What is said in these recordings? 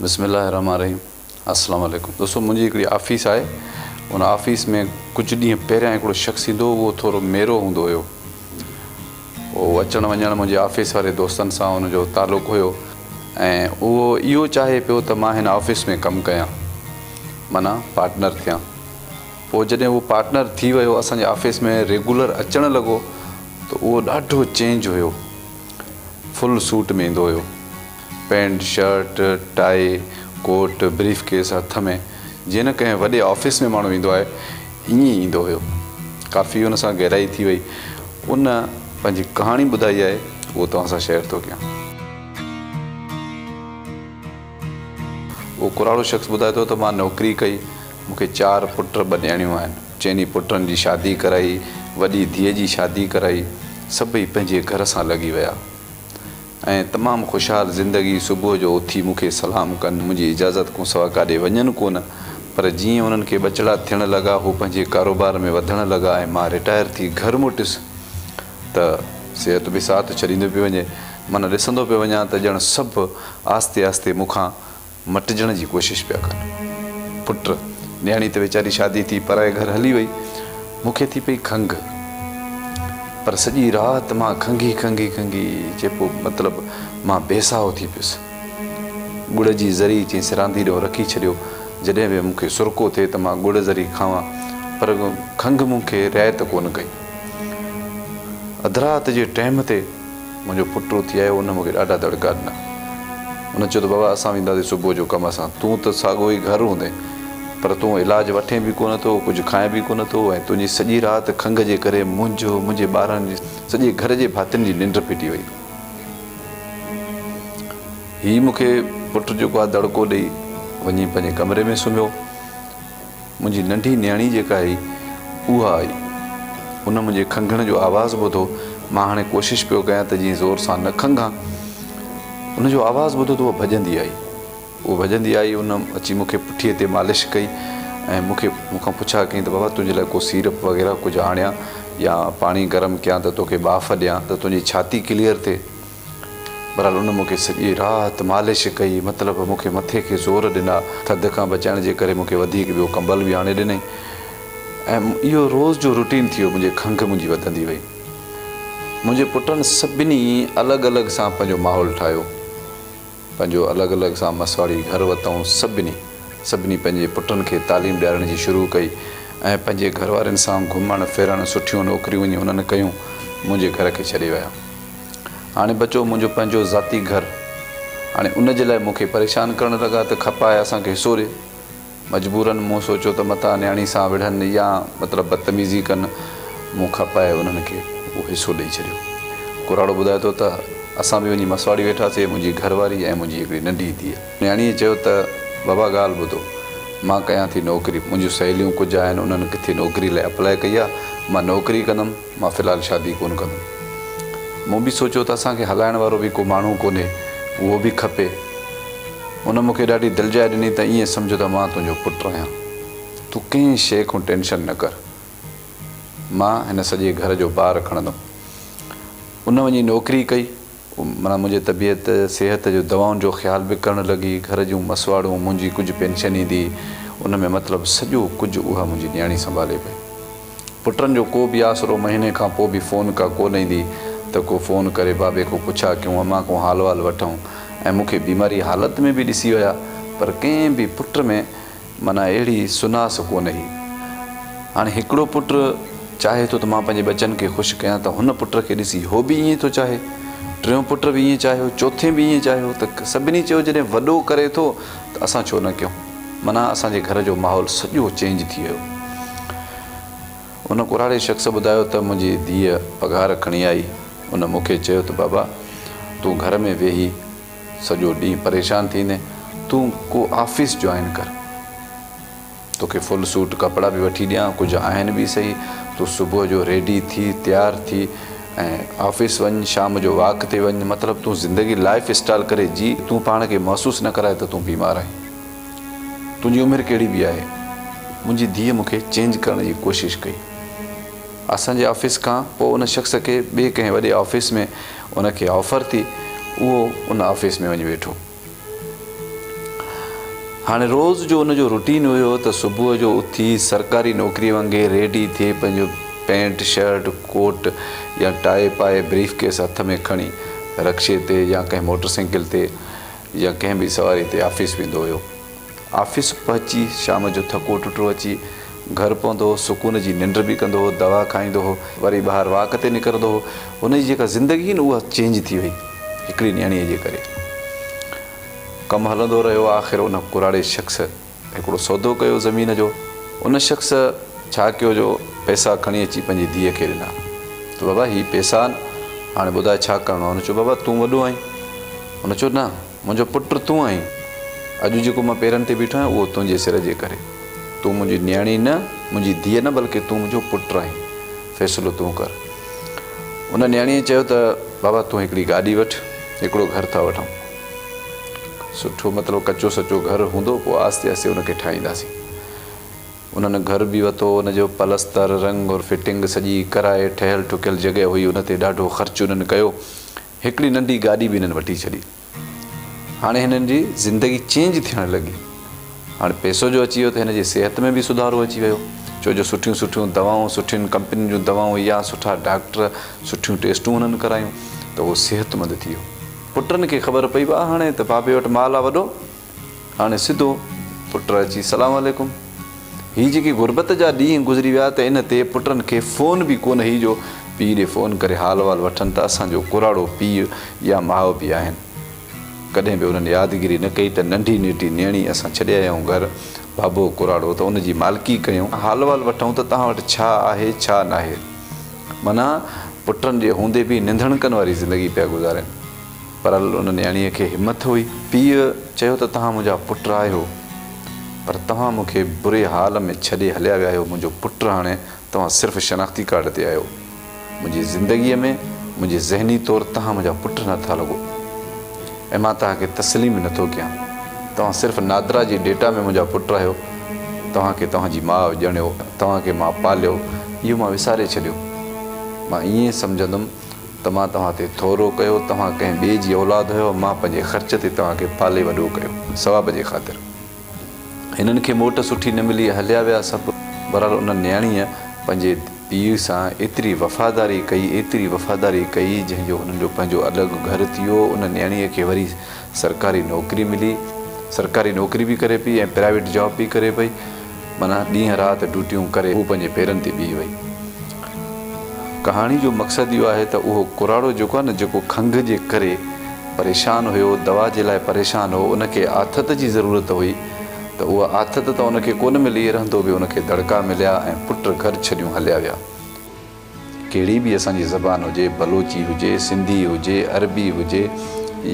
बिस्मिल्लाहिर्रहमानिर्रहीम। अस्सलाम वालेकुम। दोस्तों, मुंहिंजी हिकिड़ी ऑफ़िस आहे। उन ऑफ़िस में कुझु ॾींहं पहिरियां हिकिड़ो शख़्स ईंदो, उहो थोरो मेरो हूंदो हुयो। उहो अचणु वञणु मुंहिंजे ऑफ़िस वारे दोस्तनि सां हुनजो तालुक़ु हुयो ऐं उहो इहो चाहे पियो त मां हिन ऑफ़िस में कमु कयां, माना पार्टनर थियां। पोइ जॾहिं उहो पार्टनर थी वियो, असांजे ऑफ़िस में रेगुलर अचणु लॻो त उहो ॾाढो चेंज हुयो। फुल सूट में ईंदो हुयो, पैंट शर्ट टाई कोट ब्रीफ केस हथ में, जीअं न कंहिं वॾे ऑफ़िस में माण्हू ईंदो आहे ईअं ई ईंदो हुयो। काफ़ी हुन सां गहराई थी वई। उन पंहिंजी कहाणी ॿुधाई आहे, उहो तव्हां सां शेयर थो कयां। उहो कुराड़ो शख़्स ॿुधाए थो त मां नौकिरी कई, मूंखे 4 पुट 2 न्याणियूं आहिनि। चइनी पुटनि जी शादी कराई, वॾी धीअ जी शादी कराई, सभई पंहिंजे घर सां लॻी विया ऐं तमामु ख़ुशहाल ज़िंदगी। सुबुह जो उथी मूंखे सलाम कनि, मुंहिंजी इजाज़त खां सवाइ काॾे वञनि कोन। पर जीअं उन्हनि खे बचड़ा थियणु लॻा, हू पंहिंजे कारोबार में वधणु लॻा ऐं मां रिटायर थी घर मोटियुसि त सिहत बि साथ छॾींदो पियो वञे। माना ॾिसंदो पियो वञा त ॼण सभु आस्ते आस्ते मूंखां मटिजण जी कोशिशि पिया कनि। पुट न्याणी त वीचारी शादी थी पराए घर हली वई, मूंखे थी पई खंघि। पर सॼी राति मां खंघी खंघी खंघी चइबो मतिलबु मां बेसाहो थी पियुसि। गुड़ जी ज़री चई सिरांदी ॾों रखी छॾियो, जॾहिं बि मूंखे सुरको थिए त मां गुड़ ज़री खावां, पर खंघि मूंखे रिआयत कोन कई। अधु राति जे टाइम ते मुंहिंजो पुटु उथी आयो, उन मूंखे ॾाढा दड़का ॾिना। उन चयो त बाबा असां वेंदासीं सुबुह जो कम सां, तूं त साॻियो ई घर हूंदे, पर तूं इलाजु वठे बि कोन थो, कुझु खाए बि कोन थो ऐं तुंहिंजी सॼी राति खंघि जे करे मुंहिंजे ॿारनि जी सॼे घर जे भातियुनि जी निंड फिटी वई। हीउ मूंखे पुटु जेको आहे दड़को ॾेई वञी पंहिंजे कमरे में सुम्हियो। मुंहिंजी नंढी न्याणी जेका आई उहा आई, उन मुंहिंजे खंघण जो आवाज़ु ॿुधो। मां हाणे कोशिशि पियो कयां त जीअं ज़ोर सां न खंघां। उनजो आवाज़ु ॿुधो त उहा भॼंदी आई। उन अची मूंखे पुठीअ ते मालिश कई ऐं मूंखां पुछा कई त बाबा तुंहिंजे लाइ को सीरप वग़ैरह कुझु आणियां या पाणी गरम कयां त तोखे बाफ़ ॾियां त तुंहिंजी छाती क्लियर थिए। बहरहाल उन मूंखे सॼी राति मालिश कई, मतिलबु मूंखे मथे खे ज़ोर ॾिना। थधि खां बचाइण जे करे मूंखे वधीक ॿियो कंबल बि आणे ॾिनई ऐं इहो रोज़ जो रूटीन थी वियो। मुंहिंजी खंघि मुंहिंजी वधंदी वई। मुंहिंजे पुटनि सभिनी अलॻि अलॻि सां पंहिंजो माहौल ठाहियो, पंहिंजो अलॻि अलॻि सां मसवाड़ी घर वरितऊं। सभिनी पंहिंजे पुटनि खे तालीम ॾियारण जी शुरू कई ऐं पंहिंजे घर वारनि सां घुमणु फिरणु, सुठियूं नौकरियूं वञी उन्हनि कयूं, मुंहिंजे घर खे छॾे विया। हाणे बचो मुंहिंजो पंहिंजो ज़ाती घरु। हाणे उन जे लाइ मूंखे परेशान करणु लॻा त खपाए असांखे हिसो ॾे। मजबूरनि मूं सोचियो त मतां न्याणी सां विढ़नि या मतिलबु बदतमीज़ी कनि, मूं खपाए उन्हनि खे उहो हिसो ॾेई छॾियो। कुराड़ो ॿुधाए थो त असां बि वञी मसवाड़ी वेठासीं, मुंहिंजी घरवारी ऐं मुंहिंजी हिकिड़ी नंढी धीअ। न्याणीअ चयो त बाबा ॻाल्हि ॿुधो, मां कयां थी नौकिरी, मुंहिंजियूं सहेलियूं कुझु आहिनि, उन्हनि किथे नौकिरी लाइ अप्लाई कई आहे, मां नौकिरी कंदुमि, मां फ़िलहालु शादी कोन कंदुमि। मूं बि सोचियो त असांखे हलाइण वारो बि को माण्हू कोन्हे, उहो बि खपे। उन मूंखे ॾाढी दिलजाए ॾिनी त ईअं सम्झो त मां तुंहिंजो पुटु आहियां, तूं कंहिं शइ खां टेंशन न कर, मां हिन सॼे घर जो भार खणंदुमि। उन वञी नौकिरी कई, माना मुंहिंजे तबियत सिहत जो दवाउनि जो ख़्यालु बि करणु लॻी। घर जूं मसवाड़ूं, मुंहिंजी कुझु पेंशन ईंदी उन में मतिलबु सॼो कुझु उहा मुंहिंजी न्याणी संभाले पई। पुटनि जो को बि आसिरो महीने खां पोइ बि फ़ोन का कोन ईंदी त को फ़ोन करे बाबे खां पुछा कयूं, अम्मा खां हाल वाल वठूं। ऐं मूंखे बीमारी हालत में बि ॾिसी विया, पर कंहिं बि पुट में माना अहिड़ी सुनास कोन हुई। हाणे हिकिड़ो पुटु चाहे थो त मां पंहिंजे बचनि खे ख़ुशि कयां, त हुन पुट खे ॾिसी हो बि ईअं थो चाहे, टियों पुट बि ईअं चाहियो, चोथे बि ईअं चाहियो, त सभिनी चयो जॾहिं वॾो करे थो त असां छो न कयूं। माना असांजे घर जो माहौल सॼो चेंज थी वियो। उन कुराड़े शख़्स ॿुधायो त मुंहिंजी धीअ पघार खणी आई। उन मूंखे चयो त बाबा तूं घर में वेही सॼो ॾींहुं परेशान थींदे, तूं को ऑफ़िस जॉइन कर, तोखे फुल सूट कपिड़ा बि वठी ॾियां, कुझु आहिनि बि सही, तूं सुबुह जो रेडी थी तयारु थी ऐं ऑफ़िस वञ, शाम जो वॉक ते वञ, मतिलबु तूं ज़िंदगी लाइफ स्टाइल करे जी। तूं पाण खे महसूसु न कराए त तूं बीमार आहीं, तुंहिंजी उमिरि कहिड़ी बि आहे। मुंहिंजी धीअ मूंखे चेंज करण जी कोशिशि कई। असांजे ऑफ़िस खां पोइ उन शख़्स खे ॿिए कंहिं वॾे ऑफ़िस में उनखे ऑफ़र थी, उहो उन ऑफ़िस में वञी वेठो। हाणे रोज़ जो उनजो रूटीन हुयो त सुबुह जो उथी सरकारी नौकिरी वांगुरु रेडी थिए, पंहिंजो पैंट शर्ट कोट या टाई पाए ब्रीफ केस हथ में खणी रक्शे ते या कंहिं मोटरसाइकिल ते या कंहिं बि सवारी ते ऑफिस वेंदो हुयो। ऑफिस पहुची शाम जो थको टुटो अची घर पहुंदो हो, सुकून जी निंड बि कंदो हो, दवा खाईंदो हो, वरी ॿाहिरि वाक ते निकिरंदो हो। हुनजी जेका ज़िंदगी न उहा चेंज थी वई हिकिड़ी न्याणीअ जे करे। कमु हलंदो रहियो। आख़िर उन कुराड़े शख़्स हिकिड़ो सौदो कयो ज़मीन जो। उन शख़्स छा कयो जो पैसा खणी अची पंहिंजी धीअ खे ॾिना। त बाबा हीअ पैसा आहिनि, हाणे ॿुधाए छा करिणो आहे। हुन चयो बाबा तूं वॾो आहीं। हुन चयो न, मुंहिंजो पुटु तूं आहीं। अॼु जेको मां पेरनि ते बीठो आहियां उहो तुंहिंजे सिर जे करे। तूं मुंहिंजी न्याणी न, मुंहिंजी धीअ न, बल्कि तूं मुंहिंजो पुटु आहीं। फ़ैसिलो तूं कर। उन न्याणीअ चयो त बाबा तूं हिकिड़ी गाॾी वठि, हिकिड़ो घरु था वठूं। सुठो मतिलबु कचो सचो घरु हूंदो, पोइ आस्ते आस्ते उनखे ठाहींदासीं। उन्हनि घर बि वरितो, उनजो पलस्तर रंग और फिटिंग सॼी कराए, ठहियलु ठुकियलु जॻह हुई, उन ते ॾाढो ख़र्चु उन्हनि कयो। हिकिड़ी नंढी गाॾी बि हिननि वठी छॾी। हाणे हिननि जी ज़िंदगी चेंज थियणु लॻी। हाणे पैसो जो अची वियो त हिन जी सिहत में बि सुधारो अची वियो। छो जो सुठियूं सुठियूं दवाऊं, सुठियुनि कंपनियुनि जूं दवाऊं या सुठा डॉक्टर, सुठियूं टेस्टूं हुननि करायूं त उहो सिहतमंद थी वियो। पुटनि खे ख़बर पई बा हाणे त पापे वटि माल आहे वॾो। हाणे सिधो पुट अची सलाम वालेकुम। हीअ जेकी गुरबत जा ॾींहं गुज़री विया त इन ते पुटनि खे फ़ोन बि कोन ही जो पीउ ॾे फ़ोन करे हाल वाल वठनि त असांजो कुराड़ो पीउ या माउ पीउ आहिनि। कॾहिं बि उन्हनि यादगिरी न कई त नंढी नंढी न्याणी असां छॾे आया आहियूं घर, बाबो कुराड़ो त उनजी मालिकी कयूं, हाल वाल वठूं त तव्हां वटि छा आहे छा न आहे। माना पुटनि जे हूंदे बि निंधणकनि वारी ज़िंदगी पिया गुज़ारनि। पर उन न्याणीअ खे हिमत हुई। पीउ चयो त तव्हां मुंहिंजा पुट आहियो, पर तव्हां मूंखे बुरे हाल में छॾे हलिया विया आहियो। मुंहिंजो पुटु हाणे तव्हां सिर्फ़ु शनाख़्ती कार्ड ते आहियो। मुंहिंजी ज़िंदगीअ में मुंहिंजे ज़हनी तौरु तव्हां मुंहिंजा पुट नथा लॻो ऐं मां तव्हांखे तस्लीम नथो कयां। तव्हां सिर्फ़ु नादरा जी डेटा में मुंहिंजा पुट आहियो। तव्हांखे तव्हांजी माउ ॼणियो, तव्हांखे मां पालियो, इहो मां विसारे छॾियो। मां ईअं सम्झंदुमि त मां तव्हां ते थोरो कयो, तव्हां कंहिं ॿिए जी औलाद हुयो, मां पंहिंजे ख़र्च ते तव्हांखे पाले वॾो कयो सवाब जे ख़ातिर। हिननि खे मोट सुठी न मिली, हलिया विया सभु। बहरहाल उन न्याणीअ पंहिंजे पीउ सां एतिरी वफ़ादारी कई जंहिंजो हुननि जो पंहिंजो अलॻि घरु थी वियो। उन न्याणीअ खे वरी सरकारी नौकिरी मिली, सरकारी नौकिरी बि करे पई ऐं प्राइवेट जॉब बि करे पई। माना ॾींहं राति ड्यूटियूं करे हू पंहिंजे पेरनि ते बीह वई। कहाणी जो मक़सदु इहो आहे त उहो कुराड़ो जेको आहे न, जेको खंघि जे करे परेशान हुयो, दवा जे लाइ परेशान हो, उनखे आथत जी ज़रूरत हुई त उहा आथत त उनखे कोन मिली। रहंदो बि उनखे दड़का मिलिया ऐं पुट घर छॾियूं हलिया विया। कहिड़ी बि असांजी ज़बान हुजे, बलोची हुजे, सिंधी हुजे, अरबी हुजे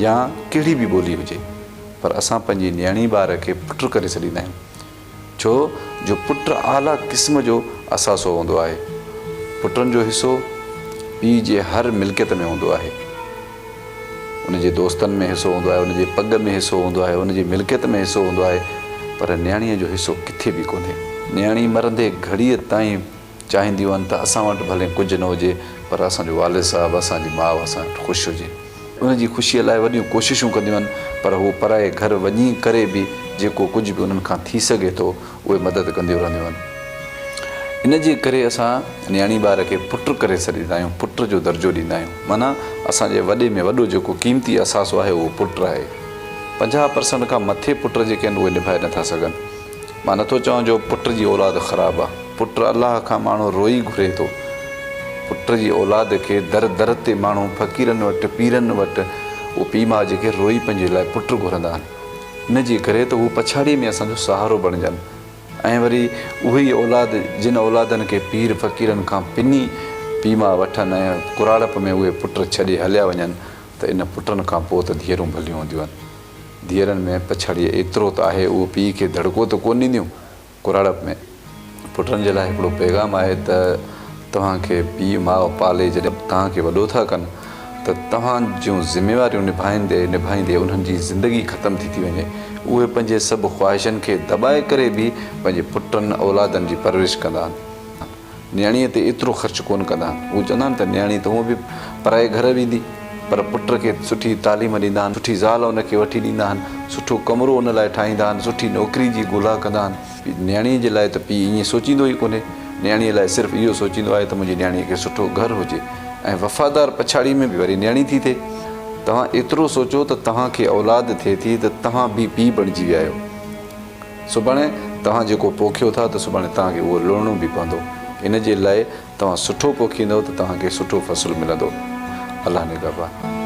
या कहिड़ी बि ॿोली हुजे, पर असां पंहिंजी न्याणी ॿार खे पुटु करे छॾींदा आहियूं। छो जो पुटु आला क़िस्म जो असासो हूंदो आहे। पुटनि जो हिसो पीउ जे हर मिल्कियत में हूंदो आहे। उनजे दोस्तनि में हिसो हूंदो आहे, उनजे पग में हिसो हूंदो आहे, उनजी मिल्कियत में हिसो हूंदो आहे, पर न्याणीअ जो हिसो किथे बि कोन्हे। न्याणी मरंदे घड़ीअ ताईं चाहींदियूं आहिनि त असां वटि भले कुझु न हुजे, पर असांजो वालिद साहिबु, असांजी माउ असां वटि ख़ुशि हुजे। उनजी ख़ुशीअ लाइ वॾियूं कोशिशूं कंदियूं आहिनि, पर हू पराए घर वञी करे बि जेको कुझु बि उन्हनि खां थी सघे थो उहे मदद कंदियूं रहंदियूं आहिनि। इन जे करे असां न्याणी ॿार खे पुटु करे छॾींदा आहियूं, पुट जो दर्जो ॾींदा आहियूं। माना असांजे वॾे में वॾो जेको क़ीमती असासो आहे उहो पुटु आहे। 50% खां मथे पुट जेके आहिनि उहे निभाए नथा सघनि। मां नथो चवां जो पुट जी औलाद ख़राबु आहे। पुटु अलाह खां माण्हू रोई घुरे थो। पुट जी औलाद खे दर दर ते माण्हू फ़क़ीरनि वटि, पीरनि वटि, उहो पीउ माउ जेके रोई पंहिंजे लाइ पुटु घुरंदा आहिनि। इन जे करे त हू पछाड़ीअ में असांजो सहारो बणिजनि। ऐं वरी उहे ई औलाद जिन औलादनि खे पीर फ़क़ीरनि खां पिनी पीउ माउ वठनि ऐं कुराड़प में उहे पुट छॾे हलिया वञनि, त इन पुटनि खां पोइ त धीअरूं भलियूं हूंदियूं आहिनि। धीअरनि में पछाड़ीअ एतिरो त आहे, उहो पीउ खे धड़को त कोन ॾींदियूं कुराड़प में। पुटनि जे लाइ हिकिड़ो पैगाम आहे त तव्हांखे पीउ माउ पाले जॾहिं तव्हांखे वॾो था कनि त तव्हां जूं ज़िमेवारियूं निभाईंदे उन्हनि जी ज़िंदगी ख़तमु थी वञे। उहे पंहिंजे सभु ख़्वाहिशनि खे दॿाए करे बि पंहिंजे पुटनि औलादनि जी परवरिश कंदा आहिनि। न्याणीअ ते एतिरो ख़र्चु कोन कंदा आहिनि। उहे चवंदा आहिनि त न्याणी त हूअं बि पराए घर वेंदी, पर पुट खे सुठी तालीम ॾींदा आहिनि, सुठी ज़ाल उनखे वठी ॾींदा आहिनि, सुठो कमरो उन लाइ ठाहींदा आहिनि, सुठी नौकिरी जी ॻोल्हा कंदा आहिनि। न्याणीअ जे लाइ त पीउ ईअं सोचींदो ई कोन्हे, न्याणीअ लाइ सिर्फ़ु इहो सोचींदो आहे त मुंहिंजी न्याणीअ खे सुठो घरु हुजे ऐं वफ़ादार पछाड़ी में बि वरी न्याणी थी थिए। तव्हां एतिरो सोचो त तव्हांखे औलाद थिए थी त तव्हां बि पीउ बणिजी विया आहियो। सुभाणे तव्हां जेको पोखियो था त सुभाणे तव्हांखे उहो लुणणो बि पवंदो। इन जे लाइ तव्हां सुठो पोखींदव त तव्हांखे सुठो फ़सुलु मिलंदो। अलाह निगहबान।